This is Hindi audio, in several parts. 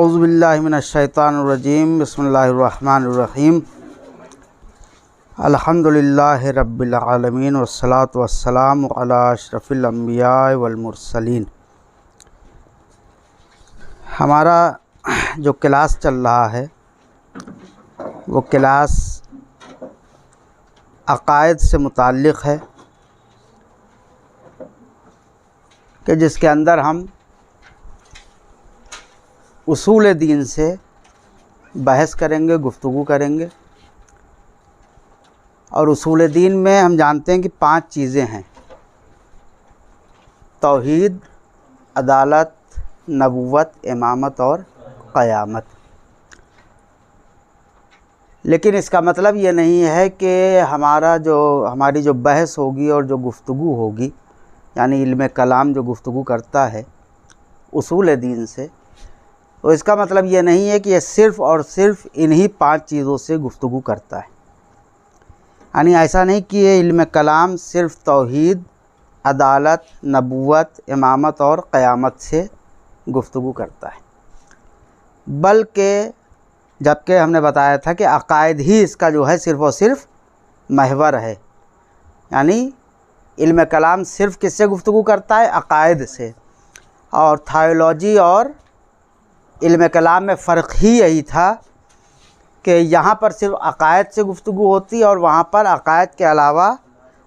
औज़ुबिल्लाहि मिनश्शैतानिर्रजीम बिस्मिल्लाहिर्रहमानिर्रहीम अल्हम्दुलिल्लाहि रब्बिल आलमीन वस्सलातु वस्सलामु अला अशरफिल अंबिया वल मुरसलीन। हमारा जो क्लास चल रहा है वो क्लास अक़ायद से मुताल्लिक़ है कि जिसके अंदर हम उसूल दीन से बहस करेंगे, गुफ्तगू करेंगे। और उसूल दीन में हम जानते हैं कि 5 चीज़ें हैं: तौहीद, अदालत, नबुव्वत, इमामत और क़यामत। लेकिन इसका मतलब ये नहीं है कि हमारी जो बहस होगी और जो गुफ्तगू होगी, यानी इल्म कलाम जो गुफ्तगू करता है उसूल दीन से, तो इसका मतलब ये नहीं है कि ये सिर्फ़ और सिर्फ इन्हीं 5 चीज़ों से गुफ्तगू करता है। यानी ऐसा नहीं कि ये इल्म कलाम सिर्फ़ तौहीद, अदालत, नबुव्वत, इमामत और क़यामत से गुफ्तगू करता है, बल्कि जबकि हमने बताया था कि अक़ायद ही इसका जो है सिर्फ़ और सिर्फ महवर है। यानी इल्म कलाम सिर्फ़ किससे गुफ्तगू करता है? अक़ायद से। और थायोलॉजी और इल्म कलाम में फ़र्क ही यही था कि यहाँ पर सिर्फ अक़ायद से गुफ्तगू होती और वहाँ पर अक़ायद के अलावा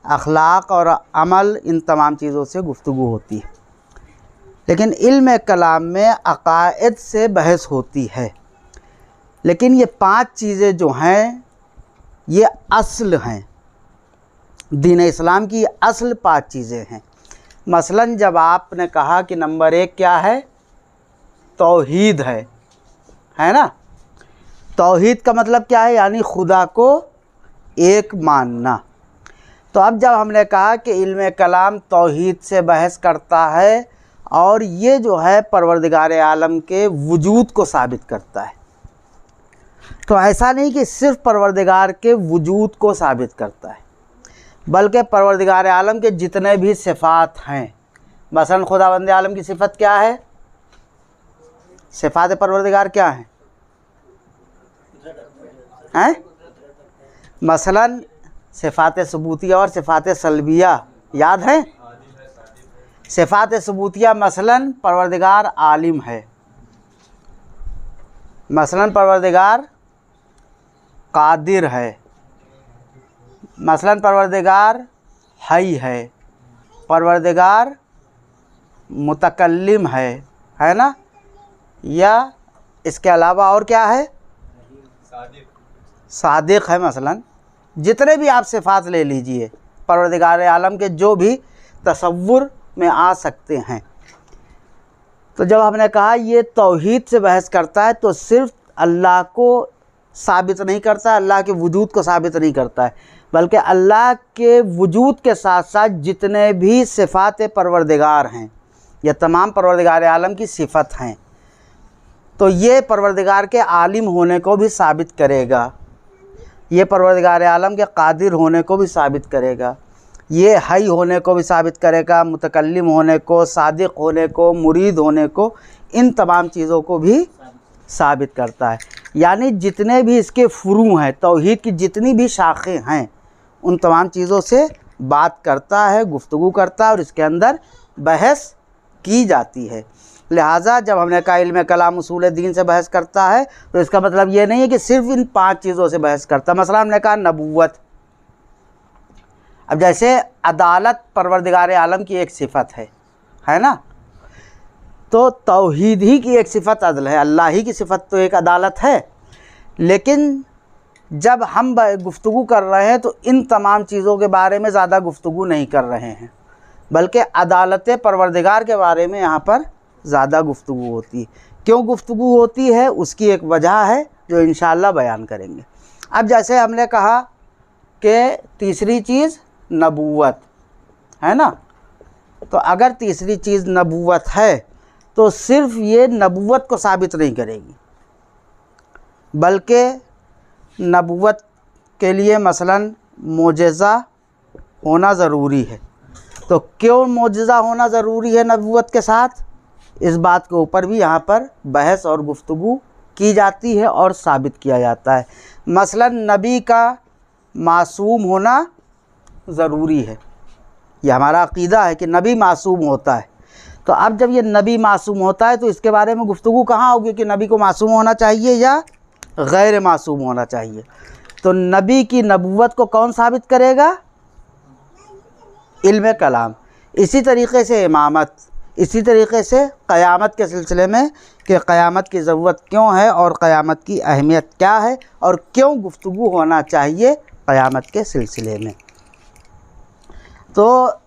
अखलाक और अमल, इन तमाम चीज़ों से गुफ्तगू होती है। लेकिन इल्म कलाम में अक़ायद से बहस होती है। लेकिन ये 5 चीज़ें जो हैं ये असल हैं, दीन इस्लाम की असल 5 चीज़ें हैं। मसलन जब आपने कहा कि नंबर 1 क्या है? तौहीद है ना। तौहीद का मतलब क्या है? यानी खुदा को एक मानना। तो अब जब हमने कहा कि इल्म कलाम तौहीद से बहस करता है और ये जो है परवरदिगार आलम के वजूद को साबित करता है, तो ऐसा नहीं कि सिर्फ़ परवरदिगार के वजूद को साबित करता है, बल्कि परवरदिगार आलम के जितने भी सिफ़ात हैं। मसलन खुदावंद आलम की सिफ़त क्या है? सिफ़ात परवरदिगार क्या हैं? मसलन सिफ़ात सबूतिया और सिफ़ात सल्बिया याद है? सिफ़ात सबूतिया मसलन परवरदिगार आलिम है, मसलन परवरदिगार कादिर है, मसलन परवरदिगार हई है, परवरदिगार मुतकल्लिम है ना। या इसके अलावा और क्या है? सादिक है। मसलन जितने भी आप सिफ़ात ले लीजिए परवरदिगार आलम के, जो भी तसव्वुर में आ सकते हैं। तो जब हमने कहा ये तौहीद से बहस करता है, तो सिर्फ़ अल्लाह को साबित नहीं करता, अल्लाह के वजूद को साबित नहीं करता है, बल्कि अल्लाह के वजूद के साथ साथ जितने भी सिफ़ात परवरदिगार हैं, ये तमाम परवरदिगार आलम की सिफ़त हैं। तो ये परवरदिगार के आलिम होने को भी साबित करेगा, ये परवरदिगार आलम के कादिर होने को भी साबित करेगा, ये हई होने को भी साबित करेगा, मुतकल्लिम होने को, सादिक होने को, मुरीद होने को, इन तमाम चीज़ों को भी साबित करता है। यानी जितने भी इसके फ़ुरू हैं, तौहीद की जितनी भी शाखें हैं, उन तमाम चीज़ों से बात करता है, गुफ्तगू करता है और इसके अंदर बहस की जाती है। लिहाजा जब हमने कहा इल्म कलाम उसूल दीन से बहस करता है, तो इसका मतलब ये नहीं है कि सिर्फ़ इन 5 चीज़ों से बहस करता है। मसला हमने कहा नबुव्वत। अब जैसे अदालत परवरदिगार आलम की एक सिफ़त है ना। तो तौहीद ही की एक सिफ़त अदल है, अल्लाह ही की सिफ़त तो एक अदालत है। लेकिन जब हम गुफ्तगू कर रहे हैं तो इन तमाम चीज़ों के बारे में ज़्यादा गुफ्तगू नहीं कर रहे हैं, बल्कि अदालत परवरदिगार के बारे में यहाँ पर ज़्यादा गुफ्तगू होती है। क्यों गुफ्तगू होती है? उसकी एक वजह है जो इंशाअल्लाह बयान करेंगे। अब जैसे हमने कहा कि तीसरी चीज़ नबुव्वत है ना। तो अगर तीसरी चीज़ नबुव्वत है तो सिर्फ़ ये नबुव्वत को साबित नहीं करेगी, बल्कि नबुव्वत के लिए मसलन मोजज़ा होना ज़रूरी है। तो क्यों मोजज़ा होना ज़रूरी है नबुव्वत के साथ? इस बात के ऊपर भी यहाँ पर बहस और गुफ्तगू की जाती है और साबित किया जाता है। मसलन नबी का मासूम होना ज़रूरी है, यह हमारा अक़ीदा है कि नबी मासूम होता है। तो अब जब ये नबी मासूम होता है तो इसके बारे में गुफ्तगू कहाँ होगी कि नबी को मासूम होना चाहिए या गैर मासूम होना चाहिए। तो नबी की नबूवत को कौन साबित करेगा? इल्म कलाम। इसी तरीक़े से इमामत, इसी तरीक़े से क़यामत के सिलसिले में कि क़यामत की ज़रूरत क्यों है और क़यामत की अहमियत क्या है और क्यों गुफ्तगू होना चाहिए क़यामत के सिलसिले में। तो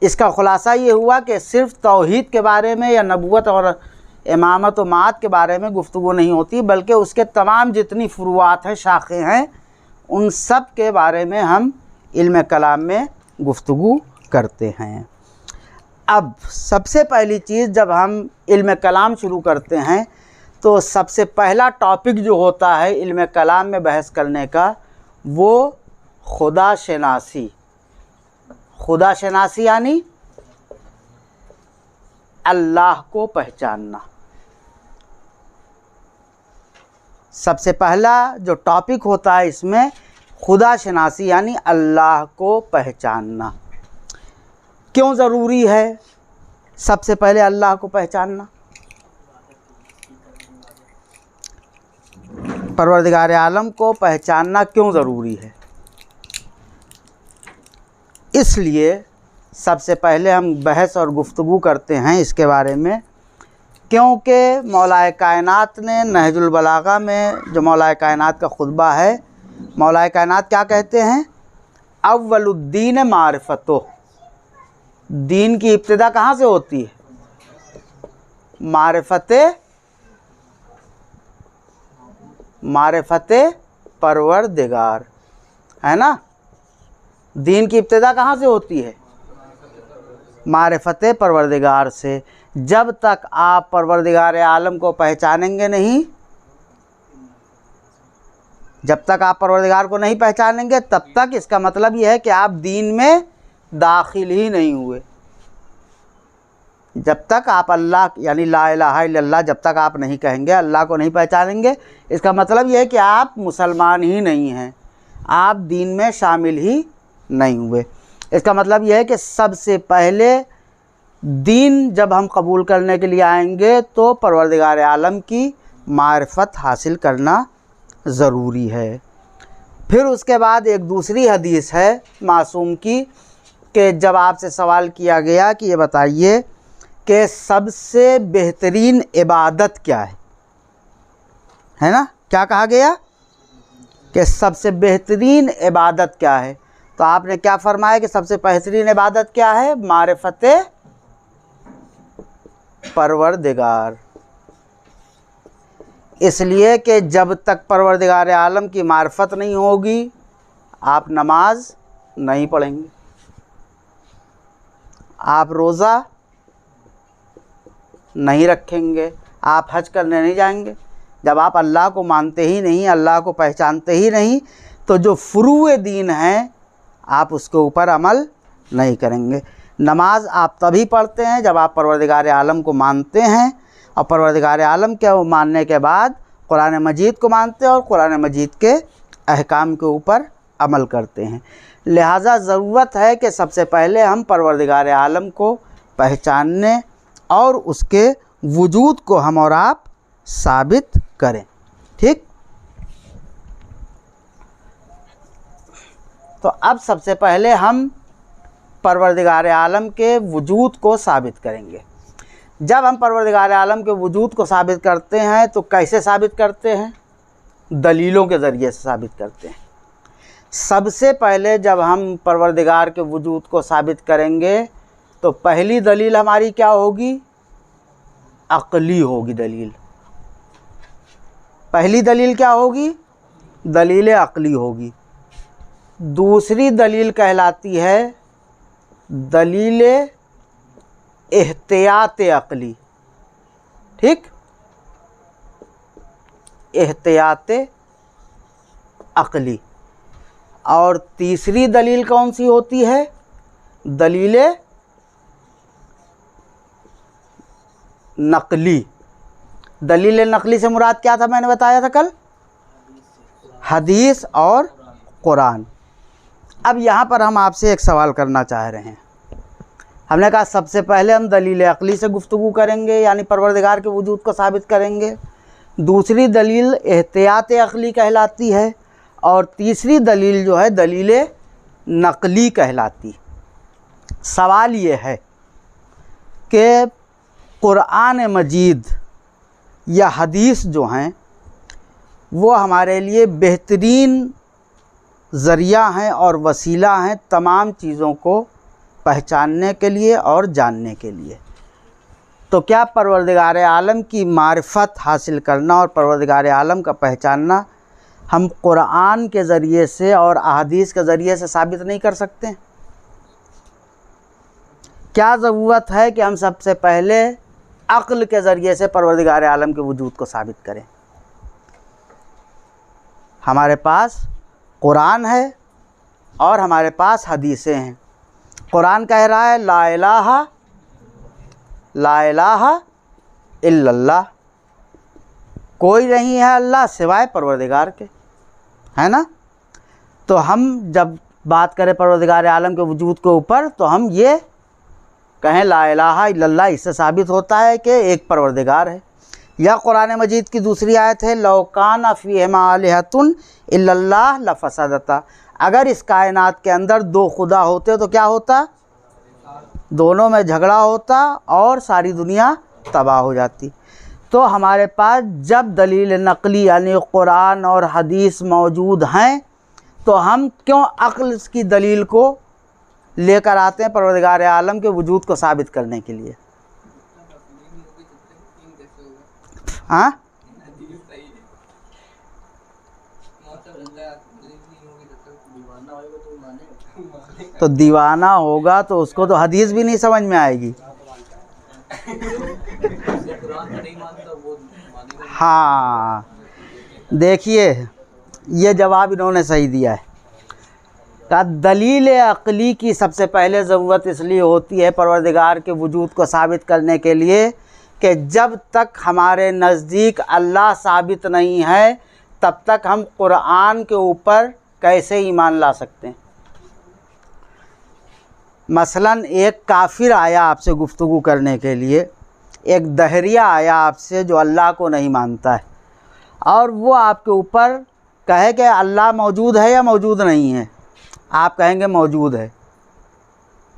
इसका ख़ुलासा ये हुआ कि सिर्फ़ तौहीद के बारे में या नबूवत और इमामत व मात के बारे में गुफ्तगू नहीं होती, बल्कि उसके तमाम जितनी फ़ुरुआत हैं, शाखें हैं, उन सब के बारे में हम इल्म कलाम में गुफ्तगू करते हैं। अब सबसे पहली चीज़ जब हम इल्म कलाम शुरू करते हैं तो सबसे पहला टॉपिक जो होता है इल्म कलाम में बहस करने का वो खुदा शनासी। खुदा शनासी यानी अल्लाह को पहचानना। सबसे पहला जो टॉपिक होता है इसमें खुदा शनासी यानी अल्लाह को पहचानना। क्यों ज़रूरी है सबसे पहले अल्लाह को पहचानना? परवरदिगार आलम को पहचानना क्यों ज़रूरी है? इसलिए सबसे पहले हम बहस और गुफ्तगू करते हैं इसके बारे में, क्योंकि मौलाए कायनात ने नहजुल बलागा में जो मौलाए कायनात का खुतबा है, मौलाए कायनात क्या कहते हैं? अव्वलुद्दीन मारिफतो। दीन की इब्तिदा कहाँ से होती है? मारिफते परवरदिगार, है ना। दीन की इब्तिदा कहाँ से होती है? मारिफते परवरदिगार से। जब तक आप परवरदिगार आलम को पहचानेंगे नहीं, जब तक आप परवरदिगार को नहीं पहचानेंगे तब तक इसका मतलब यह है कि आप दीन में दाखिल ही नहीं हुए। जब तक आप अल्लाह यानी ला इलाहा इल्लल्लाह जब तक आप नहीं कहेंगे, अल्लाह को नहीं पहचानेंगे, इसका मतलब यह है कि आप मुसलमान ही नहीं हैं, आप दीन में शामिल ही नहीं हुए। इसका मतलब यह है कि सबसे पहले दीन जब हम कबूल करने के लिए आएंगे तो परवरदिगार आलम की मारिफत हासिल करना ज़रूरी है। फिर उसके बाद एक दूसरी हदीस है मासूम की कि जब आपसे सवाल किया गया कि ये बताइए कि सबसे बेहतरीन इबादत क्या है ना, क्या कहा गया कि सबसे बेहतरीन इबादत क्या है? तो आपने क्या फरमाया कि सबसे बेहतरीन इबादत क्या है? मारिफते परवरदिगार। इसलिए कि जब तक परवरदिगार आलम की मारिफत नहीं होगी आप नमाज नहीं पढ़ेंगे, आप रोज़ा नहीं रखेंगे, आप हज करने नहीं जाएंगे। जब आप अल्लाह को मानते ही नहीं, अल्लाह को पहचानते ही नहीं, तो जो फ़ुरूए दीन हैं आप उसके ऊपर अमल नहीं करेंगे। नमाज आप तभी पढ़ते हैं जब आप परवरदिगार आलम को मानते हैं, और परवरदिगार आलम के मानने के बाद कुरान मजीद को मानते हैं और कुरान मजीद के अहकाम के ऊपर अमल करते हैं। लिहाजा ज़रूरत है कि सबसे पहले हम परवरदिगार आलम को पहचानने और उसके वजूद को हम और आप साबित करें। ठीक, तो अब सबसे पहले हम परवरदिगार आलम के वजूद को साबित करेंगे। जब हम परवरदिगार आलम के वजूद को साबित करते हैं तो कैसे साबित करते हैं? दलीलों के ज़रिए से साबित करते हैं। सबसे पहले जब हम परवरदिगार के वजूद को साबित करेंगे तो पहली दलील हमारी क्या होगी? अक़ली होगी दलील। पहली दलील क्या होगी? दलील अक़ली होगी। दूसरी दलील कहलाती है दलील एहतियात अक़ली। ठीक, एहतियात अक़ली। और तीसरी दलील कौन सी होती है? दलील नकली। दलील नकली से मुराद क्या था, मैंने बताया था कल, हदीस और कुरान। अब यहाँ पर हम आपसे एक सवाल करना चाह रहे हैं। हमने कहा सबसे पहले हम दलील अक़ली से गुफ्तगू करेंगे, यानी परवरदिगार के वजूद को साबित करेंगे। दूसरी दलील एहतियात अक़ली कहलाती है, और तीसरी दलील जो है दलील नकली कहलाती। सवाल ये है कि कुरान मजीद या हदीस जो हैं वो हमारे लिए बेहतरीन ज़रिया हैं और वसीला हैं तमाम चीज़ों को पहचानने के लिए और जानने के लिए। तो क्या परवरदिगार आलम की मारिफत हासिल करना और परवरदिगार आलम का पहचानना हम कुरान के ज़रिए से और अहादीस के ज़रिए से साबित नहीं कर सकते? क्या ज़रूरत है कि हम सबसे पहले अक्ल के ज़रिए से परवरदिगार आलम के वजूद को साबित करें? हमारे पास कुरान है और हमारे पास हदीसें हैं। कुरान कह रहा है ला इलाहा इल्लल्लाह, कोई नहीं है अल्लाह सिवाय परवरदिगार के, है ना। तो हम जब बात करें परवरदिगार आलम के वजूद के ऊपर तो हम ये कहें ला इलाहा इल्लल्लाह, इससे साबित होता है कि एक परवरदिगार है। या कुरान मजीद की दूसरी आयत है लौ कान फ़ीहिमा आलिहतुन इल्लल्लाह लफ़सदता, अगर इस कायनात के अंदर दो खुदा होते तो क्या होता, दोनों में झगड़ा होता और सारी दुनिया तबाह हो जाती। तो हमारे पास जब दलील नकली यानी कुरान और हदीस मौजूद हैं तो हम क्यों अक्ल की दलील को लेकर आते हैं परवरदिगार आलम के वजूद को साबित करने के लिए? हाँ, तो दीवाना होगा तो उसको तो हदीस भी नहीं समझ में आएगी। हाँ, देखिए ये जवाब इन्होंने सही दिया है। का दलील अक़ली की सबसे पहले ज़रूरत इसलिए होती है परवरदिगार के वजूद को साबित करने के लिए कि जब तक हमारे नज़दीक अल्लाह साबित नहीं है तब तक हम कुरान के ऊपर कैसे ईमान ला सकते हैं। मसलन एक काफिर आया आपसे गुफ्तगू करने के लिए, एक दहरिया आया आपसे जो अल्लाह को नहीं मानता है, और वो आपके ऊपर कहे कि अल्लाह मौजूद है या मौजूद नहीं है। आप कहेंगे मौजूद है,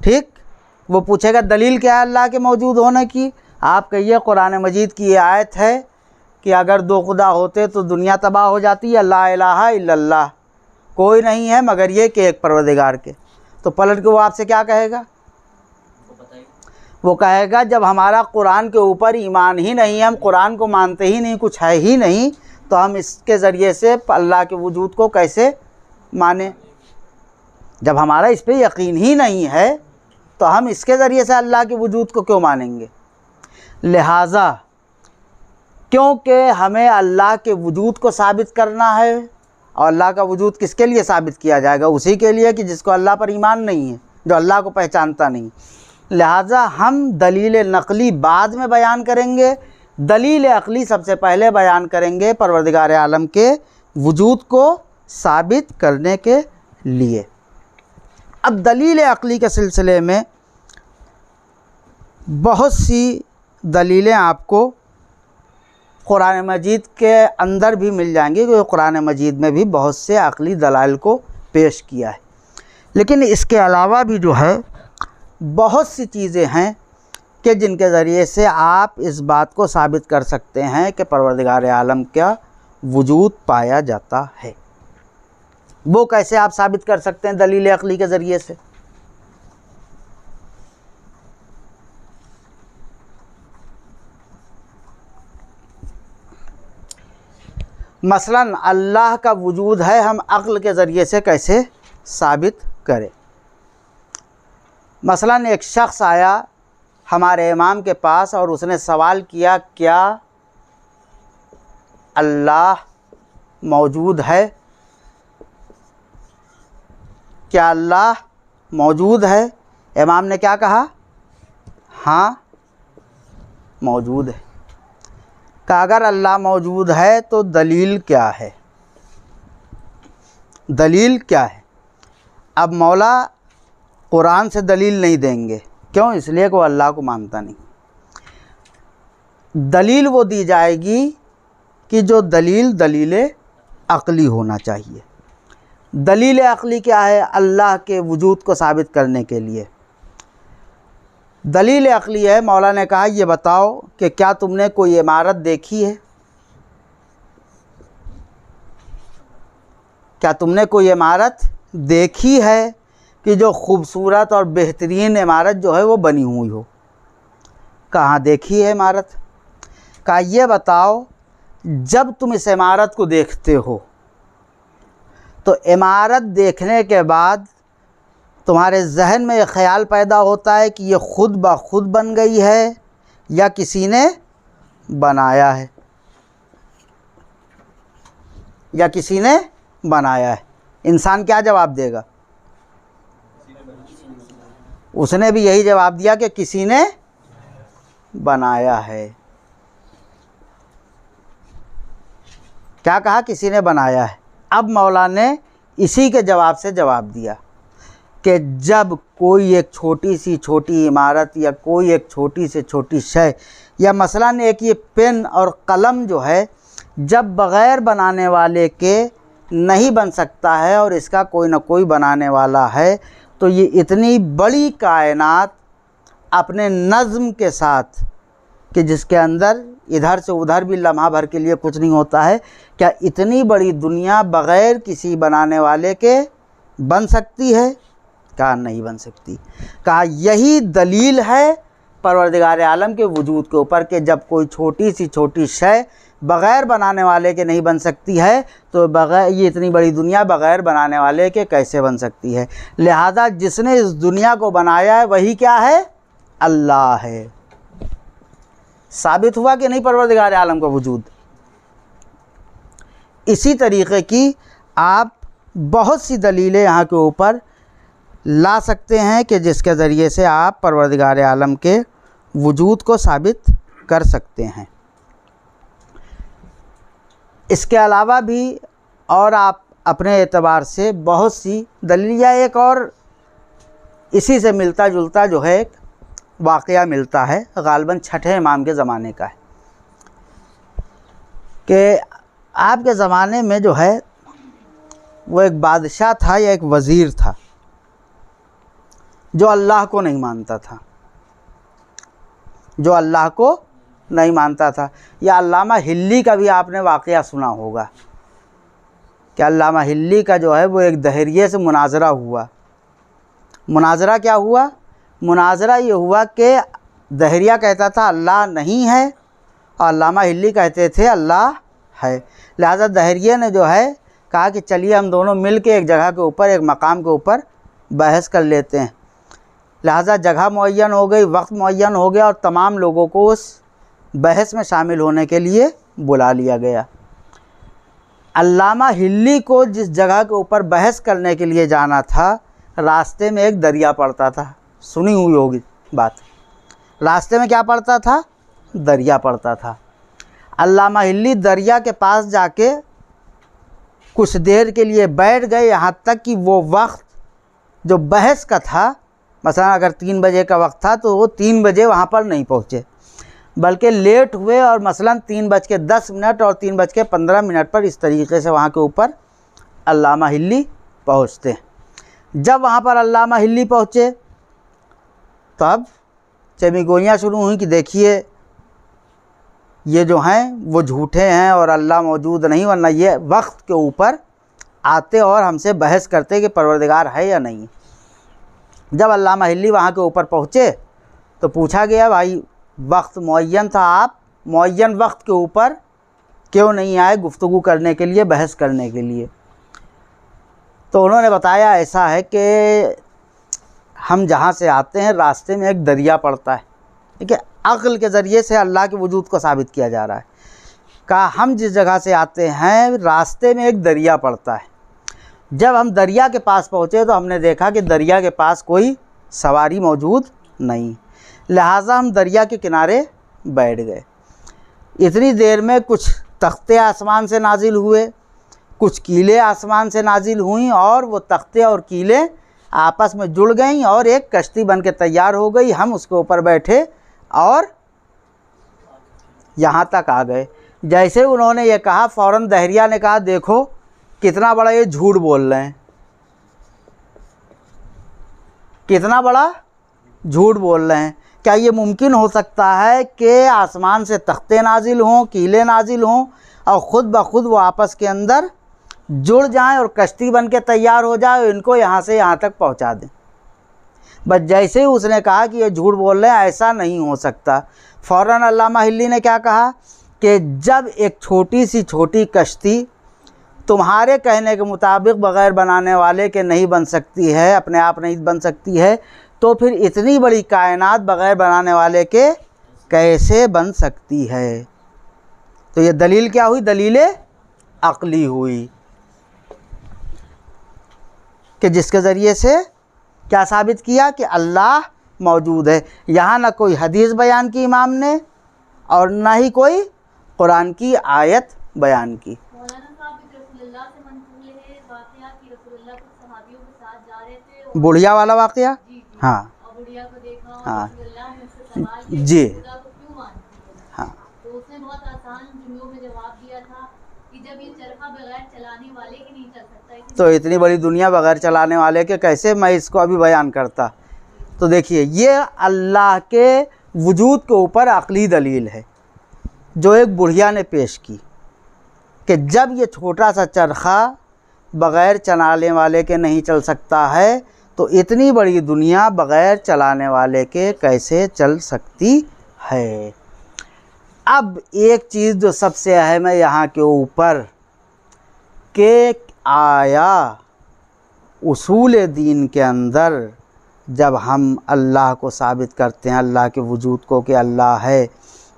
ठीक। वो पूछेगा दलील क्या है अल्लाह के मौजूद होने की, आप कहिए कुरान मजीद की ये आयत है कि अगर दो खुदा होते तो दुनिया तबाह हो जाती है, ला इलाहा इल्लल्लाह, कोई नहीं है मगर ये कि एक परवरदिगार के। तो पलट के वो आपसे क्या कहेगा? वो कहेगा जब हमारा कुरान के ऊपर ईमान ही नहीं है, हम कुरान को मानते ही नहीं, कुछ है ही नहीं, तो हम इसके ज़रिए से अल्लाह के वजूद को कैसे माने? जब हमारा इस पर यकीन ही नहीं है तो हम इसके ज़रिए से अल्लाह के वजूद को क्यों मानेंगे? लिहाजा क्योंकि हमें अल्लाह के वजूद को साबित करना है, और अल्लाह का वजूद किसके लिए साबित किया जाएगा? उसी के लिए कि जिसको अल्लाह पर ईमान नहीं है, जो अल्लाह को पहचानता नहीं। लिहाजा हम दलील नकली बाद में बयान करेंगे, दलील अक़ली सबसे पहले बयान करेंगे परवरदिगार आलम के वजूद को साबित करने के लिए। अब दलील अक़ली के सिलसिले में बहुत सी दलीलें आपको कुरान मजीद के अंदर भी मिल जाएंगी, क्योंकि कुरान मजीद में भी बहुत से अक़ली दलाइल को पेश किया है। लेकिन इसके अलावा भी जो है बहुत सी चीज़ें हैं कि जिनके ज़रिए से आप इस बात को साबित कर सकते हैं कि परवरदिगार आलम का वजूद पाया जाता है। वो कैसे आप साबित कर सकते हैं दलील अक़ली के ज़रिए से? मसलन अल्लाह का वजूद है, हम अक़ल के ज़रिए से कैसे साबित करें? मसलन एक शख्स आया हमारे इमाम के पास और उसने सवाल किया क्या अल्लाह मौजूद है? क्या अल्लाह मौजूद है? इमाम ने क्या कहा? हाँ मौजूद है। कहा अगर अल्लाह मौजूद है तो दलील क्या है? दलील क्या है? अब मौला कुरान से दलील नहीं देंगे, क्यों? इसलिए कि वो अल्लाह को मानता नहीं। दलील वो दी जाएगी कि जो दलील अक़ली होना चाहिए। दलील अक़ली क्या है? अल्लाह के वजूद को साबित करने के लिए दलील अक़ली है। मौला ने कहा ये बताओ कि क्या तुमने कोई इमारत देखी है? क्या तुमने कोई इमारत देखी है कि जो खूबसूरत और बेहतरीन इमारत जो है वो बनी हुई हो? कहाँ देखी है इमारत? कहा ये बताओ जब तुम इस इमारत को देखते हो तो इमारत देखने के बाद तुम्हारे जहन में ये ख्याल पैदा होता है कि ये खुद ब खुद बन गई है या किसी ने बनाया है, या किसी ने बनाया है? इंसान क्या जवाब देगा? उसने भी यही जवाब दिया कि किसी ने बनाया है। क्या कहा? किसी ने बनाया है। अब मौला ने इसी के जवाब से जवाब दिया कि जब कोई एक छोटी सी छोटी इमारत या कोई एक छोटी से छोटी शय, या मसलन एक ये पेन और कलम जो है, जब बग़ैर बनाने वाले के नहीं बन सकता है और इसका कोई ना कोई बनाने वाला है, तो ये इतनी बड़ी कायनात अपने नज़्म के साथ कि जिसके अंदर इधर से उधर भी लम्हा भर के लिए कुछ नहीं होता है, क्या इतनी बड़ी दुनिया बग़ैर किसी बनाने वाले के बन सकती है? कहा नहीं बन सकती। कहा यही दलील है परवरदिगार आलम के वजूद के ऊपर कि जब कोई छोटी सी छोटी शय बग़ैर बनाने वाले के नहीं बन सकती है तो बग़ैर ये इतनी बड़ी दुनिया बग़ैर बनाने वाले के कैसे बन सकती है? लिहाजा जिसने इस दुनिया को बनाया है वही क्या है? अल्लाह है। साबित हुआ कि नहीं परवरदिगार आलम का वजूद? इसी तरीक़े की आप बहुत सी दलीलें यहाँ के ऊपर ला सकते हैं कि जिसके ज़रिए से आप परवरदिगार आलम के वजूद को साबित कर सकते हैं। इसके अलावा भी और आप अपने एतबार से बहुत सी दलील, या एक और इसी से मिलता जुलता जो है एक वाक़या मिलता है, गालिबन छठे इमाम के ज़माने का है कि आपके ज़माने में जो है वो एक बादशाह था या एक वज़ीर था जो अल्लाह को नहीं मानता था, जो अल्लाह को नहीं मानता था। या अल्लामा हिल्ली का भी आपने वाक़या सुना होगा कि अल्लामा हिल्ली का जो है वो एक दहरिये से मुनाजरा हुआ। मुनाजरा क्या हुआ? मुनाजरा ये हुआ कि दहरिया कहता था अल्लाह नहीं है और अल्लामा हिल्ली कहते थे अल्लाह है। लिहाजा दहरिये ने जो है कहा कि चलिए हम दोनों मिल के एक जगह के ऊपर, एक मकाम के ऊपर बहस कर लेते हैं। लिहाजा जगह मुअय्यन हो गई, वक्त मुअय्यन हो गया और तमाम लोगों को उस बहस में शामिल होने के लिए बुला लिया गया। अल्लामा हिल्ली को जिस जगह के ऊपर बहस करने के लिए जाना था, रास्ते में एक दरिया पड़ता था। सुनी हुई होगी बात, रास्ते में क्या पड़ता था? दरिया पड़ता था। अल्लामा हिल्ली दरिया के पास जाके कुछ देर के लिए बैठ गए, यहाँ तक कि वो वक्त जो बहस का था, मसलन अगर 3 बजे का वक्त था तो वो 3 बजे वहाँ पर नहीं पहुँचे, बल्कि लेट हुए और मसलन 3:10 और 3:15 पर इस तरीके से वहाँ के ऊपर अल्लामा हिल्ली पहुँचते हैं। जब वहाँ पर अल्लामा हिल्ली पहुँचे तब चमीगोइयाँ शुरू हुई कि देखिए ये जो हैं वो झूठे हैं और अल्लाह मौजूद नहीं, वरना ये वक्त के ऊपर आते और हमसे बहस करते कि परवरदिगार है या नहीं। जब अल्लामा हिल्ली वहाँ के ऊपर पहुँचे तो पूछा गया भाई वक्त मुअय्यन था, आप मुअय्यन वक्त के ऊपर क्यों नहीं आए गुफ्तगू करने के लिए, बहस करने के लिए? तो उन्होंने बताया ऐसा है कि हम जहाँ से आते हैं रास्ते में एक दरिया पड़ता है। ठीक है, अक़ल के ज़रिए से अल्लाह के वजूद को साबित किया जा रहा है। कहा हम जिस जगह से आते हैं रास्ते में एक दरिया पड़ता है। जब हम दरिया के पास पहुँचे तो हमने देखा कि दरिया के पास कोई सवारी मौजूद नहीं, लिहाजा हम दरिया के किनारे बैठ गए। इतनी देर में कुछ तख्ते आसमान से नाजिल हुए, कुछ कीलें आसमान से नाजिल हुईं और वो तख्ते और कीलें आपस में जुड़ गईं और एक कश्ती बन के तैयार हो गई। हम उसके ऊपर बैठे और यहाँ तक आ गए। जैसे उन्होंने ये कहा, फ़ौरन दहरिया ने कहा, देखो कितना बड़ा ये झूठ बोल रहे हैं, कितना बड़ा झूठ बोल रहे हैं। क्या ये मुमकिन हो सकता है कि आसमान से तख्ते नाजिल हों, कीले नाजिल हों और ख़ुद ब खुद वो आपस के अंदर जुड़ जाएं और कश्ती बन के तैयार हो जाए, इनको यहाँ से यहाँ तक पहुँचा दें? बस जैसे ही उसने कहा कि ये झूठ बोल रहे हैं, ऐसा नहीं हो सकता, फ़ौरन अल्लामा हिल्ली ने क्या कहा कि जब एक छोटी सी छोटी कश्ती तुम्हारे कहने के मुताबिक बग़ैर बनाने वाले के नहीं बन सकती है, अपने आप नहीं बन सकती है, तो फिर इतनी बड़ी कायनात बग़ैर बनाने वाले के कैसे बन सकती है? तो ये दलील क्या हुई? दलील अक़ली हुई कि जिसके ज़रिए से क्या साबित किया कि अल्लाह मौजूद है। यहाँ ना कोई हदीस बयान की इमाम ने और ना ही कोई कुरान की आयत बयान की। बुढ़िया वाला वाक़या, हाँ हाँ जी, हाँ, तो उसने बहुत आसान जुमलों में जवाब दिया था कि जब ये चरखा बगैर चलाने वाले के नहीं चल सकता, तो इतनी बड़ी दुनिया बगैर चलाने वाले के कैसे मैं इसको अभी बयान करता। तो देखिए, ये अल्लाह के वजूद के ऊपर अक़ली दलील है जो एक बुढ़िया ने पेश की कि जब ये छोटा सा चरखा बग़ैर चलाने वाले के नहीं चल सकता है, तो इतनी बड़ी दुनिया बग़ैर चलाने वाले के कैसे चल सकती है। अब एक चीज़ जो सबसे अहम है यहाँ के ऊपर कि आया उसूल दीन के अंदर जब हम अल्लाह को साबित करते हैं, अल्लाह के वजूद को कि अल्लाह है,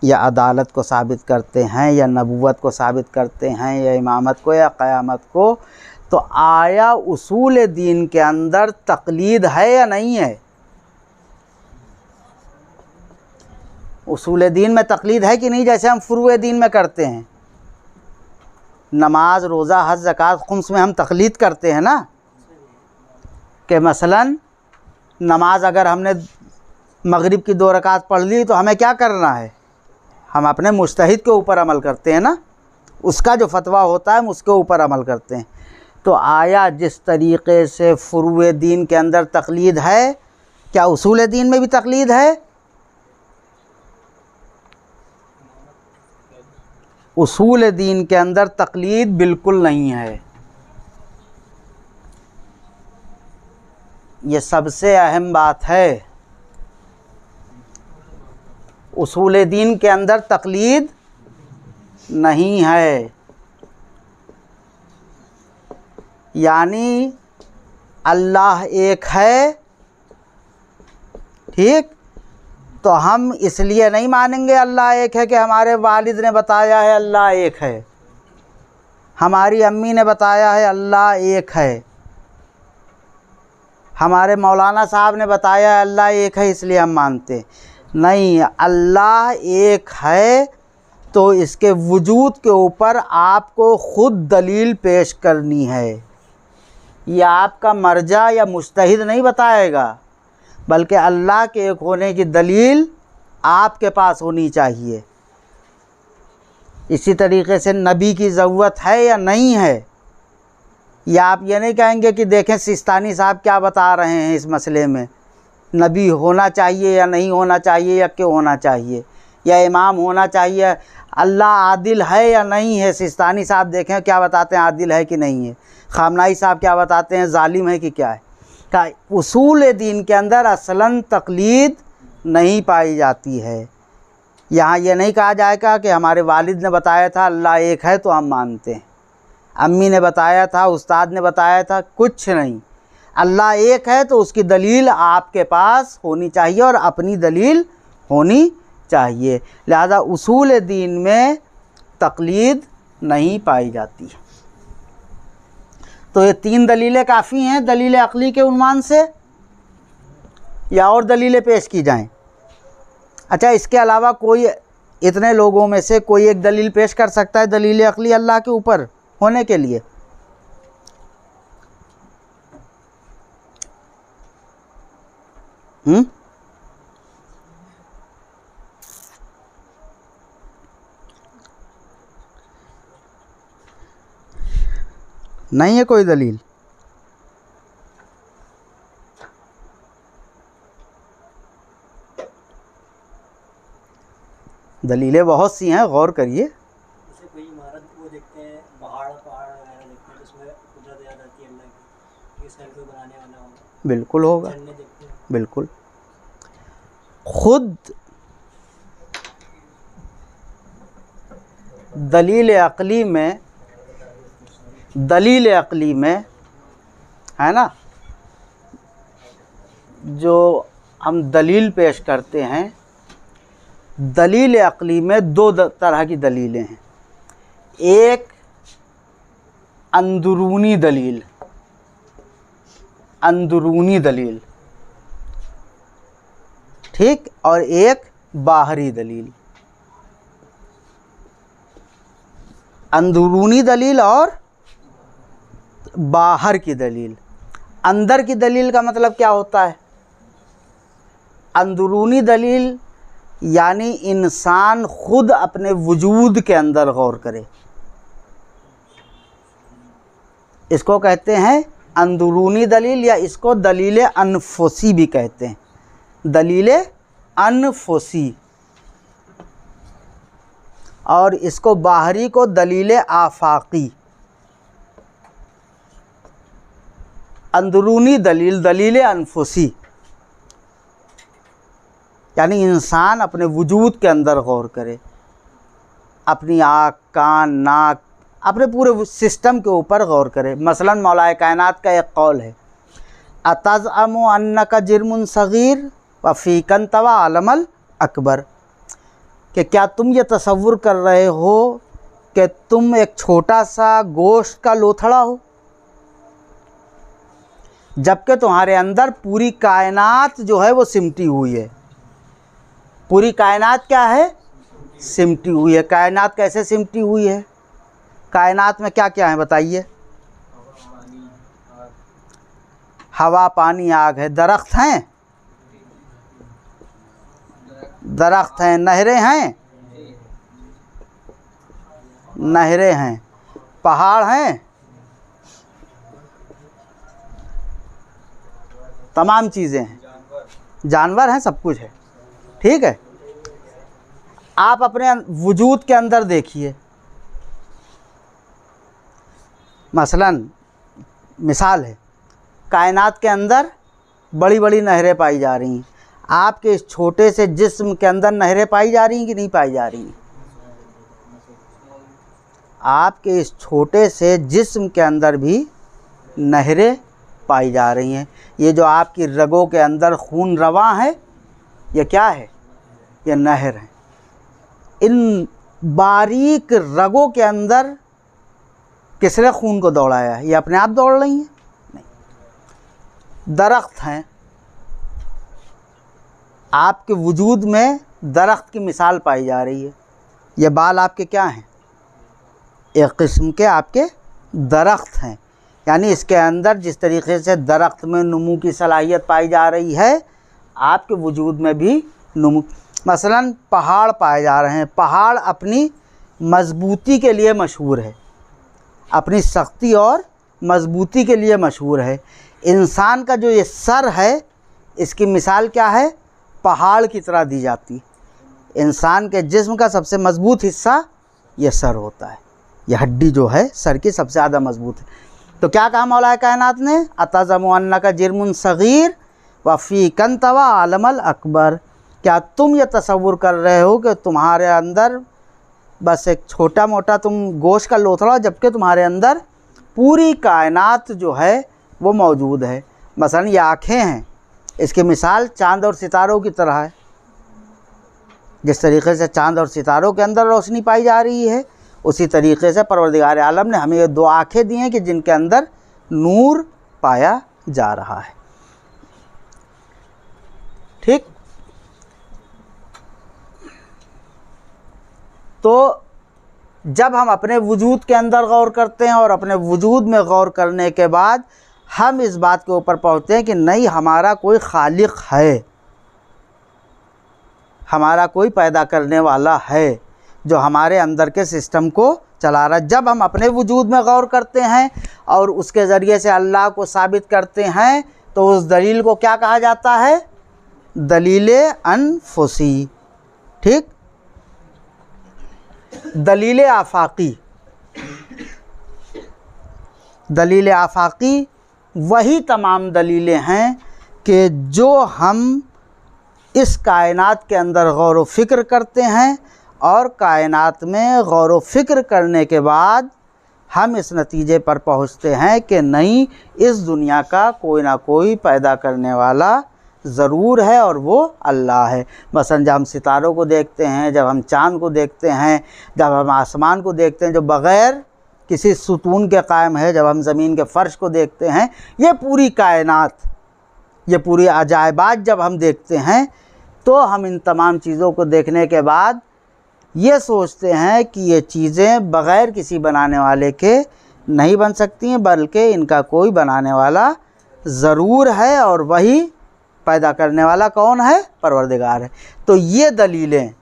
या अदालत को साबित करते हैं, या नबूवत को साबित करते हैं, या इमामत को, या क़यामत को, तो आया उसूल दीन के अंदर तक़लीद है या नहीं है? उसूल दीन में तक़लीद है कि नहीं? जैसे हम फ़ुरूए दीन में करते हैं, नमाज, रोज़ा, हज, ज़कात, खुम्स में हम तक़लीद करते हैं ना, कि मसलन नमाज अगर हमने मगरिब की 2 रकात पढ़ ली तो हमें क्या करना है? हम अपने मुज्तहिद के ऊपर अमल करते हैं ना, उसका जो फतवा होता है हम उसके ऊपर अमल करते हैं। तो आया जिस तरीक़े से फ़ुरूए दीन के अंदर तक़लीद है, क्या उसूल दीन में भी तक़लीद है? उसूल दीन के अंदर तक़लीद बिल्कुल नहीं है। ये सबसे अहम बात है। उसूल दीन के अंदर तक़लीद नहीं है, यानी अल्लाह एक है, ठीक, तो हम इसलिए नहीं मानेंगे अल्लाह एक है कि हमारे वालिद ने बताया है अल्लाह एक है, हमारी अम्मी ने बताया है अल्लाह एक है, हमारे मौलाना साहब ने बताया है अल्लाह एक है इसलिए हम मानते नहीं। अल्लाह एक है तो इसके वजूद के ऊपर आपको ख़ुद दलील पेश करनी है। यह आपका मर्जा या मुज्तहिद नहीं बताएगा, बल्कि अल्लाह के एक होने की दलील आपके पास होनी चाहिए। इसी तरीक़े से नबी की ज़रूरत है या नहीं है, या आप ये नहीं कहेंगे कि देखें सिस्तानी साहब क्या बता रहे हैं इस मसले में, नबी होना चाहिए या नहीं होना चाहिए, या क्यों होना चाहिए, या इमाम होना चाहिए, अल्लाह आदिल है या नहीं है। सिस्तानी साहब देखें क्या बताते हैं, आदिल है कि नहीं है। खामनाई साहब क्या बताते हैं, जालिम है कि क्या है। क्या उसूल दीन के अंदर असलन तक़लीद नहीं पाई जाती है। यहाँ ये नहीं कहा जाएगा कि हमारे वालिद ने बताया था अल्लाह एक है तो हम मानते हैं, अम्मी ने बताया था, उस्ताद ने बताया था, कुछ नहीं। अल्लाह एक है तो उसकी दलील आपके पास होनी चाहिए और अपनी दलील होनी चाहिए। लिहाजा उसूल दीन में तक़लीद नहीं पाई जाती। तो ये 3 दलीलें काफ़ी हैं दलील अक़ली के उन्वान से, या और दलीलें पेश की जाएं? अच्छा, इसके अलावा कोई इतने लोगों में से कोई एक दलील पेश कर सकता है दलील अक्ली अल्लाह के ऊपर होने के लिए? नहीं है कोई दलील। दलीलें बहुत सी हैं, गौर करिए। जैसे कोई इमारत वो देखते हैं, पहाड़ वगैरह देखते हैं, तो उसमें कुदरत याद आती है अल्लाह की, इस को बनाने वाला होगा। बिल्कुल होगा, झरने देखते हैं। बिल्कुल। खुद दलील अक्ली में है ना, जो हम दलील पेश करते हैं, दलील अक्ली में दो तरह की दलीलें हैं। एक अंदरूनी दलील, ठीक, और एक बाहरी दलील। अंदरूनी दलील और बाहर की दलील। अंदर की दलील का मतलब क्या होता है? अंदरूनी दलील यानी इंसान खुद अपने वजूद के अंदर गौर करे, इसको कहते हैं अंदरूनी दलील, या इसको दलील अनफुसी भी कहते हैं, दलील अनफुसी। और इसको बाहरी को दलील आफाकी। अंदरूनी दलील दलील अनफुसी यानी इंसान अपने वजूद के अंदर गौर करे, अपनी आँख, कान, नाक, अपने पूरे सिस्टम के ऊपर गौर करे। मसलन मौलाए कायनात का एक कौल है, अतज़अमु अन्नका जिर्मुन सगीर व फ़ीकन तवा आलमल अकबर, कि क्या तुम ये तसव्वुर कर रहे हो कि तुम एक छोटा सा गोश्त का लोथड़ा हो, जबकि तुम्हारे अंदर पूरी कायनात जो है वो सिमटी हुई है। पूरी कायनात क्या है? सिमटी हुई है। कायनात कैसे सिमटी हुई है? कायनात में क्या क्या है बताइए? हवा, पानी, आग है। दरख्त हैं, नहरें हैं, पहाड़ हैं, तमाम चीज़ें हैं, जानवर हैं, सब कुछ है, ठीक है। आप अपने वजूद के अंदर देखिए, मसलन मिसाल है, कायनात के अंदर बड़ी बड़ी नहरें पाई जा रही हैं। आपके इस छोटे से जिस्म के अंदर नहरें पाई जा रही हैं कि नहीं पाई जा रही हैं? आपके इस छोटे से जिस्म के अंदर भी नहरें पाई जा रही हैं। ये जो आपकी रगों के अंदर खून रवा है, ये क्या है? ये नहर है। इन बारीक रगों के अंदर किसने खून को दौड़ाया है? ये अपने आप दौड़ रही हैं? नहीं। दरख्त हैं, आपके वजूद में दरख्त की मिसाल पाई जा रही है। ये बाल आपके क्या हैं? एक किस्म के आपके दरख्त हैं। यानी इसके अंदर जिस तरीके से दरख्त में नमू की सलाहियत पाई जा रही है, आपके वजूद में भी नमू। मसलन पहाड़ पाए जा रहे हैं। पहाड़ अपनी मजबूती के लिए मशहूर है, अपनी सख्ती और मजबूती के लिए मशहूर है। इंसान का जो ये सर है, इसकी मिसाल क्या है? पहाड़ की तरह दी जाती। इंसान के जिस्म का सबसे मजबूत हिस्सा ये सर होता है। यह हड्डी जो है सर की सबसे ज़्यादा मजबूत है। तो क्या कहा मौलाए कायनात ने? अतज़अमु अन्नका जिर्मुन सगीर व फ़ीकन तवा आलमल अकबर, क्या तुम ये तसव्वुर कर रहे हो कि तुम्हारे अंदर बस एक छोटा मोटा तुम गोश्त का लोथड़ा, जबकि तुम्हारे अंदर पूरी कायनात जो है वो मौजूद है। मसलन ये आँखें हैं, इसकी मिसाल चाँद और सितारों की तरह है। जिस तरीके से चाँद और सितारों के अंदर रोशनी पाई जा रही है, उसी तरीके से परवरदिगार आलम ने हमें ये दो आँखें दी हैं कि जिनके अंदर नूर पाया जा रहा है। ठीक। तो जब हम अपने वजूद के अंदर गौर करते हैं और अपने वजूद में गौर करने के बाद हम इस बात के ऊपर पहुँचते हैं कि नहीं, हमारा कोई खालिक है, हमारा कोई पैदा करने वाला है जो हमारे अंदर के सिस्टम को चला रहा है। जब हम अपने वजूद में गौर करते हैं और उसके ज़रिए से अल्लाह को साबित करते हैं तो उस दलील को क्या कहा जाता है? दलील अनफुसी। ठीक, दलील आफाकी। दलील आफाकी वही तमाम दलीलें हैं कि जो हम इस कायनात के अंदर गौर व फ़िक्र करते हैं और कायनात में गौर व फ़िक्र करने के बाद हम इस नतीजे पर पहुंचते हैं कि नहीं, इस दुनिया का कोई ना कोई पैदा करने वाला ज़रूर है और वो अल्लाह है। मसलन जब हम सितारों को देखते हैं, जब हम चाँद को देखते हैं, जब हम आसमान को देखते हैं जो बग़ैर किसी सुतून के कायम है, जब हम ज़मीन के फ़र्श को देखते हैं, ये पूरी कायनात, ये पूरी अजायबात जब हम देखते हैं तो हम इन तमाम चीज़ों को देखने के बाद ये सोचते हैं कि ये चीज़ें बग़ैर किसी बनाने वाले के नहीं बन सकती हैं, बल्कि इनका कोई बनाने वाला ज़रूर है और वही पैदा करने वाला कौन है? परवरदिगार है। तो ये दलीलें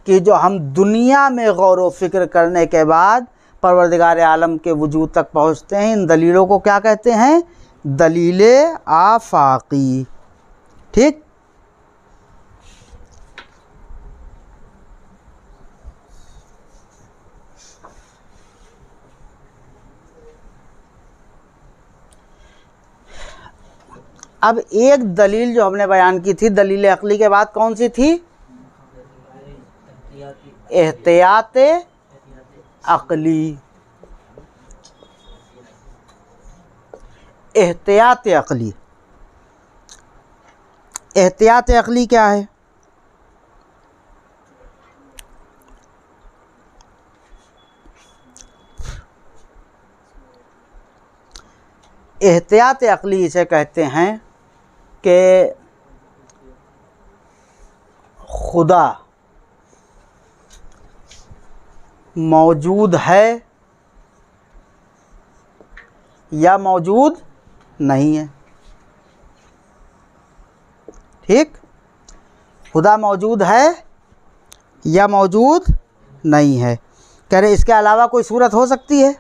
कि जो हम दुनिया में गौर व फ़िक्र करने के बाद परवरदिगार आलम के वजूद तक पहुँचते हैं, इन दलीलों को क्या कहते हैं? दलील आफाकी। ठीक, अब एक दलील जो हमने बयान की थी दलील अक्ली के बाद कौन सी थी? एहतियात अक्ली। एहतियात अक्ली, एहतियात अक्ली क्या है? एहतियात अक्ली इसे कहते हैं कि खुदा मौजूद है या मौजूद नहीं है। ठीक, खुदा मौजूद है या मौजूद नहीं है। कह रहे इसके अलावा कोई सूरत हो सकती है?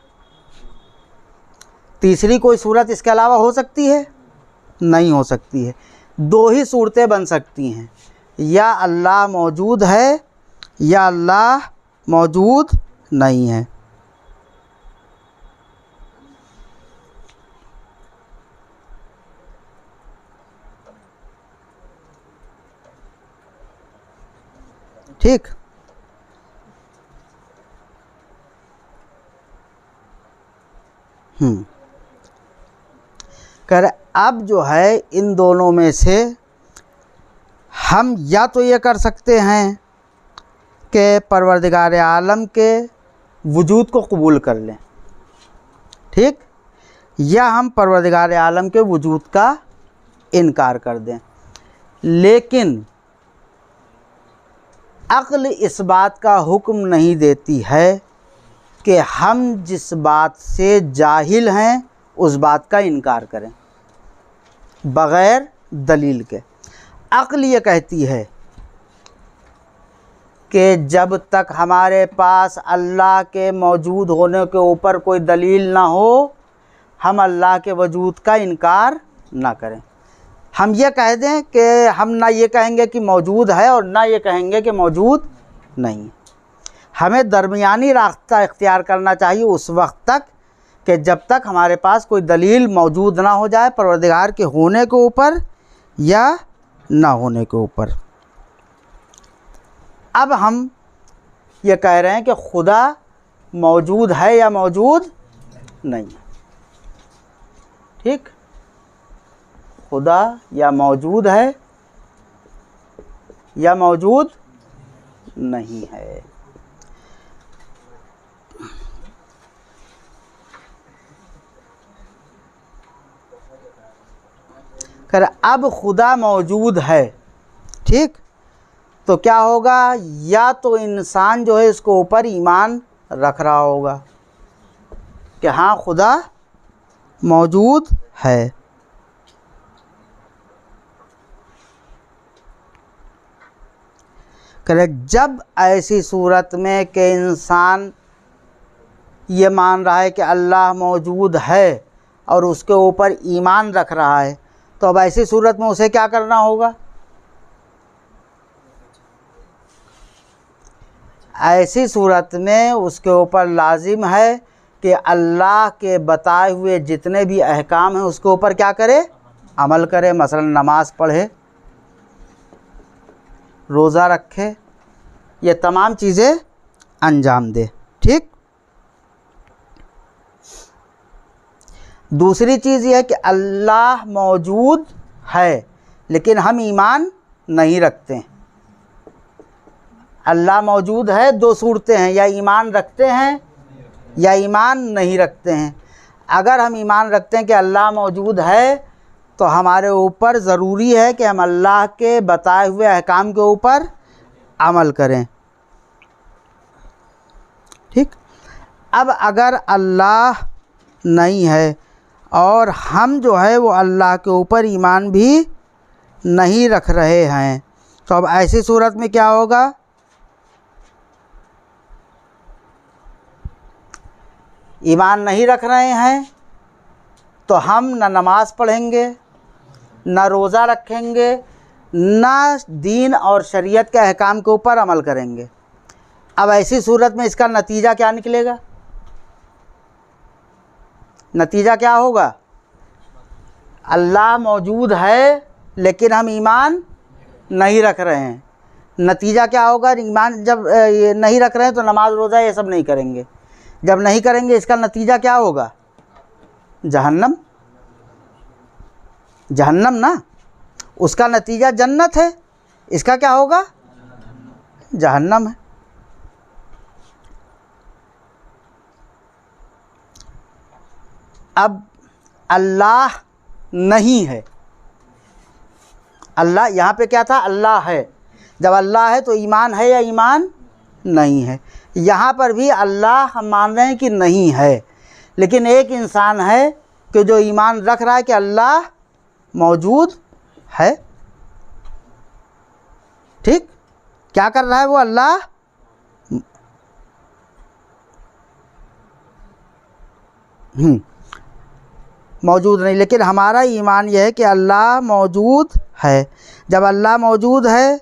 तीसरी कोई सूरत इसके अलावा हो सकती है? नहीं हो सकती है। दो ही सूरतें बन सकती हैं, या अल्लाह मौजूद है या अल्लाह मौजूद नहीं है। ठीक, कर अब जो है इन दोनों में से हम या तो ये कर सकते हैं कि परवरदिगार आलम के वजूद को कबूल कर लें, ठीक, या हम परवरदिगार आलम के वजूद का इनकार कर दें। लेकिन अक्ल इस बात का हुक्म नहीं देती है कि हम जिस बात से जाहिल हैं उस बात का इनकार करें बग़ैर दलील के। अक्ल ये कहती है कि जब तक हमारे पास अल्लाह के मौजूद होने के ऊपर कोई दलील ना हो, हम अल्लाह के वजूद का इनकार ना करें। हम ये कह दें कि हम ना ये कहेंगे कि मौजूद है और ना ये कहेंगे कि मौजूद नहीं। हमें दरमियानी रास्ता इख्तियार करना चाहिए उस वक्त तक कि जब तक हमारे पास कोई दलील मौजूद ना हो जाए परवरदिगार के होने के ऊपर या ना होने के ऊपर। अब हम ये कह रहे हैं कि खुदा मौजूद है या मौजूद नहीं। ठीक, खुदा या मौजूद है या मौजूद नहीं है। कर अब खुदा मौजूद है, ठीक, तो क्या होगा, या तो इंसान जो है इसके ऊपर ईमान रख रहा होगा कि हाँ खुदा मौजूद है। करेक्ट। जब ऐसी सूरत में कि इंसान ये मान रहा है कि अल्लाह मौजूद है और उसके ऊपर ईमान रख रहा है, तो अब ऐसी सूरत में उसे क्या करना होगा? ऐसी सूरत में उसके ऊपर लाजिम है कि अल्लाह के बताए हुए जितने भी अहकाम हैं उसके ऊपर क्या करे? अमल करे। मसलन नमाज पढ़े, रोज़ा रखे, ये तमाम चीज़ें अंजाम दे। ठीक। दूसरी चीज़ ये है कि अल्लाह मौजूद है लेकिन हम ईमान नहीं रखते हैं। अल्लाह मौजूद है, दो सूरतें हैं, या ईमान रखते हैं या ईमान नहीं रखते हैं। अगर हम ईमान रखते हैं कि अल्लाह मौजूद है तो हमारे ऊपर ज़रूरी है कि हम अल्लाह के बताए हुए अहकाम के ऊपर अमल करें। ठीक। अब अगर अल्लाह नहीं है और हम जो है वो अल्लाह के ऊपर ईमान भी नहीं रख रहे हैं, तो अब ऐसी सूरत में क्या होगा? ईमान नहीं रख रहे हैं तो हम न नमाज पढ़ेंगे, न रोज़ा रखेंगे, न दीन और शरीयत के अहकाम के ऊपर अमल करेंगे। अब ऐसी सूरत में इसका नतीजा क्या निकलेगा? नतीजा क्या होगा? अल्लाह मौजूद है लेकिन हम ईमान नहीं रख रहे हैं। नतीजा क्या होगा? ईमान जब ये नहीं रख रहे हैं तो नमाज रोज़ा ये सब नहीं करेंगे। जब नहीं करेंगे इसका नतीजा क्या होगा? जहन्नम। जहन्नम ना, उसका नतीजा जन्नत है, इसका क्या होगा? जहन्नम है। अब अल्लाह नहीं है। अल्लाह यहाँ पे क्या था? अल्लाह है। जब अल्लाह है तो ईमान है या ईमान नहीं है? यहाँ पर भी अल्लाह हम मान रहे हैं कि नहीं है, लेकिन एक इंसान है कि जो ईमान रख रहा है कि अल्लाह मौजूद है। ठीक। क्या कर रहा है वो? अल्लाह मौजूद नहीं, लेकिन हमारा ईमान यह है कि अल्लाह मौजूद है। जब अल्लाह मौजूद है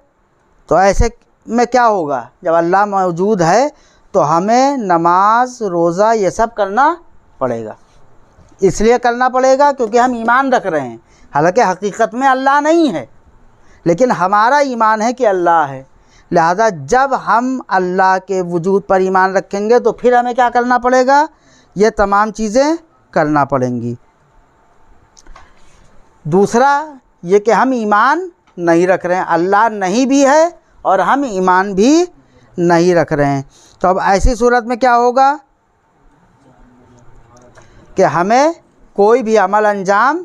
तो ऐसे में क्या होगा? जब अल्लाह मौजूद है तो हमें नमाज रोज़ा ये सब करना पड़ेगा। इसलिए करना पड़ेगा क्योंकि हम ईमान रख रहे हैं, हालांकि हकीकत में अल्लाह नहीं है, लेकिन हमारा ईमान है कि अल्लाह है। लिहाजा जब हम अल्लाह के वजूद पर ईमान रखेंगे तो फिर हमें क्या करना पड़ेगा? ये तमाम चीज़ें करना पड़ेंगी। दूसरा ये कि हम ईमान नहीं रख रहे हैं, अल्लाह नहीं भी है और हम ईमान भी नहीं रख रहे हैं, तो अब ऐसी सूरत में क्या होगा कि हमें कोई भी अमल अंजाम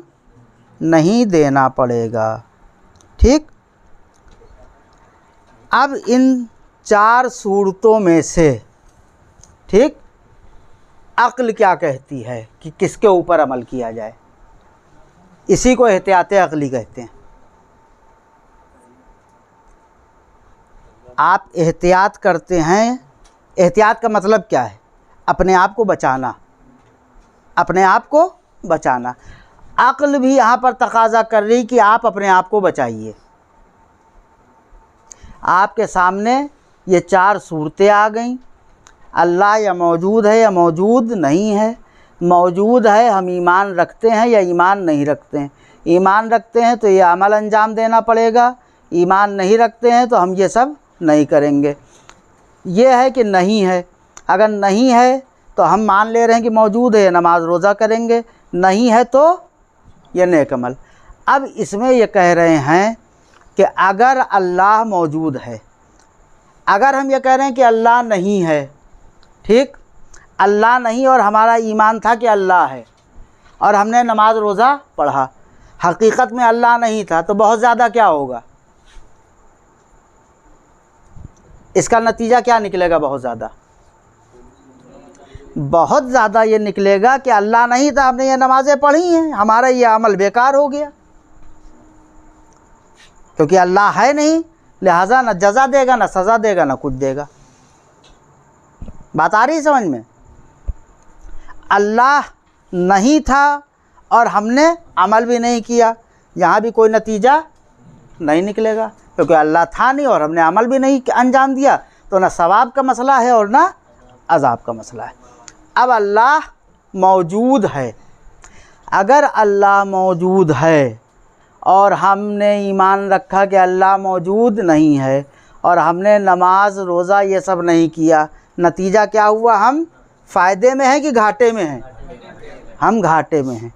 नहीं देना पड़ेगा। ठीक। अब इन चार सूरतों में से, ठीक, अक्ल क्या कहती है कि किसके ऊपर अमल किया जाए? इसी को एहतियात अक्ली कहते हैं। आप एहतियात करते हैं, एहतियात का मतलब क्या है? अपने आप को बचाना, अपने आप को बचाना। अक्ल भी यहाँ पर तकाजा कर रही कि आप अपने आप को बचाइए। आपके सामने ये चार सूरतें आ गईं। अल्लाह या मौजूद है या मौजूद नहीं है। मौजूद है हम ईमान रखते हैं या ईमान नहीं रखते हैं। ईमान रखते हैं तो ये अमल अंजाम देना पड़ेगा, ईमान नहीं रखते हैं तो हम ये सब नहीं करेंगे। ये है कि नहीं है। अगर नहीं है तो हम मान ले रहे हैं कि मौजूद है, नमाज रोज़ा करेंगे, नहीं है तो ये नेक अमल। अब इसमें ये कह रहे हैं कि अगर अल्लाह मौजूद है, अगर हम ये कह रहे हैं कि अल्लाह नहीं है, ठीक, अल्लाह नहीं और हमारा ईमान था कि अल्लाह है और हमने नमाज रोज़ा पढ़ा, हकीकत में अल्लाह नहीं था, तो बहुत ज़्यादा क्या होगा? इसका नतीजा क्या निकलेगा? बहुत ज़्यादा ये निकलेगा कि अल्लाह नहीं था, हमने ये नमाज़ें पढ़ी हैं, हमारा ये अमल बेकार हो गया, क्योंकि अल्लाह है नहीं, लिहाजा न जज़ा देगा, न सज़ा देगा, न कुछ देगा। बात आ रही समझ में? अल्लाह नहीं था और हमने अमल भी नहीं किया, यहाँ भी कोई नतीजा नहीं निकलेगा, क्योंकि अल्लाह था नहीं और हमने अमल भी नहीं अंजाम दिया, तो ना सवाब का मसला है और ना अज़ाब का मसला है। अब अल्लाह मौजूद है, अगर अल्लाह मौजूद है और हमने ईमान रखा कि अल्लाह मौजूद नहीं है और हमने नमाज रोज़ा ये सब नहीं किया, नतीजा क्या हुआ? हम फ़ायदे में हैं कि घाटे में हैं? हम घाटे में हैं।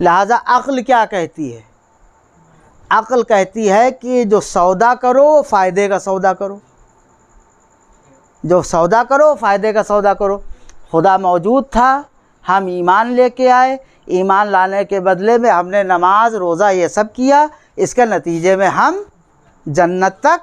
लिहाजा अक्ल क्या कहती है? अक्ल कहती है कि जो सौदा करो फ़ायदे का सौदा करो, जो सौदा करो फ़ायदे का सौदा करो। खुदा मौजूद था, हम ईमान लेके आए, ईमान लाने के बदले में हमने नमाज रोज़ा ये सब किया, इसके नतीजे में हम जन्नत तक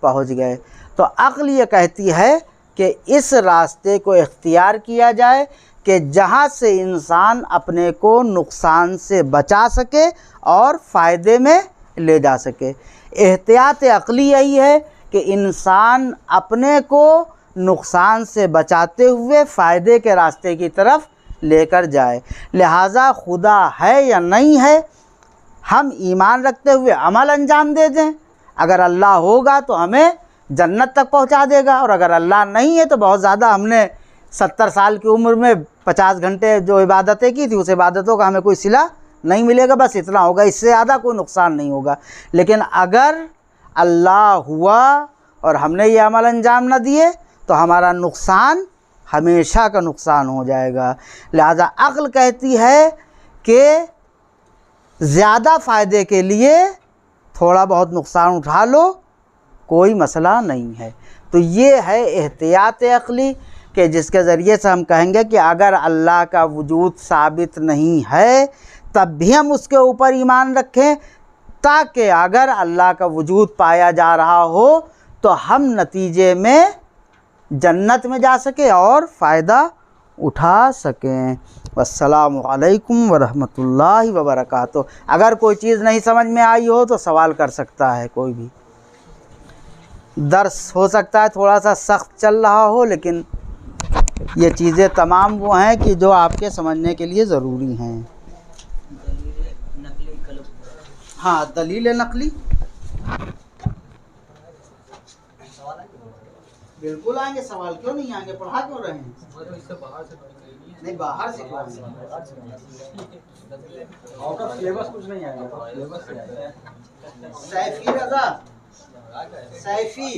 पहुंच गए। तो अक्ल ये कहती है कि इस रास्ते को इख्तियार किया जाए कि जहाँ से इंसान अपने को नुकसान से बचा सके और फ़ायदे में ले जा सके। एहतियात अक्ली यही है कि इंसान अपने को नुकसान से बचाते हुए फ़ायदे के रास्ते की तरफ लेकर जाए। लिहाजा खुदा है या नहीं है, हम ईमान रखते हुए अमल अंजाम दे दें। अगर अल्लाह होगा तो हमें जन्नत तक पहुंचा देगा, और अगर अल्लाह नहीं है तो बहुत ज़्यादा हमने 70 साल की उम्र में 50 घंटे जो इबादतें की थी उस इबादतों का हमें कोई सिला नहीं मिलेगा, बस इतना होगा, इससे ज़्यादा कोई नुकसान नहीं होगा। लेकिन अगर अल्लाह हुआ और हमने ये अमल अंजाम न दिए तो हमारा नुकसान हमेशा का नुकसान हो जाएगा। लिहाजा अक्ल कहती है कि ज़्यादा फ़ायदे के लिए थोड़ा बहुत नुकसान उठा लो, कोई मसला नहीं है। तो ये है एहतियात अक्ली कि जिसके ज़रिए से हम कहेंगे कि अगर अल्लाह का वजूद साबित नहीं है तब भी हम उसके ऊपर ईमान रखें, ताकि अगर अल्लाह का वजूद पाया जा रहा हो तो हम नतीजे में जन्नत में जा सके और फ़ायदा उठा सकें। वस्सलामु अलैकुम वरहमतुल्लाहि वबरकातुहू। अगर कोई चीज़ नहीं समझ में आई हो तो सवाल कर सकता है कोई भी। दर्स हो सकता है थोड़ा सा सख्त चल रहा हो, लेकिन ये चीज़ें तमाम वो हैं कि जो आपके समझने के लिए ज़रूरी हैं। हाँ, दलील नकली बिल्कुल आएंगे, सवाल क्यों नहीं आएंगे, पढ़ा क्यों रहे हैं? नहीं, बाहर से आउट ऑफ सिलेबस कुछ नहीं आएगा। सैफी रज़ा, सैफी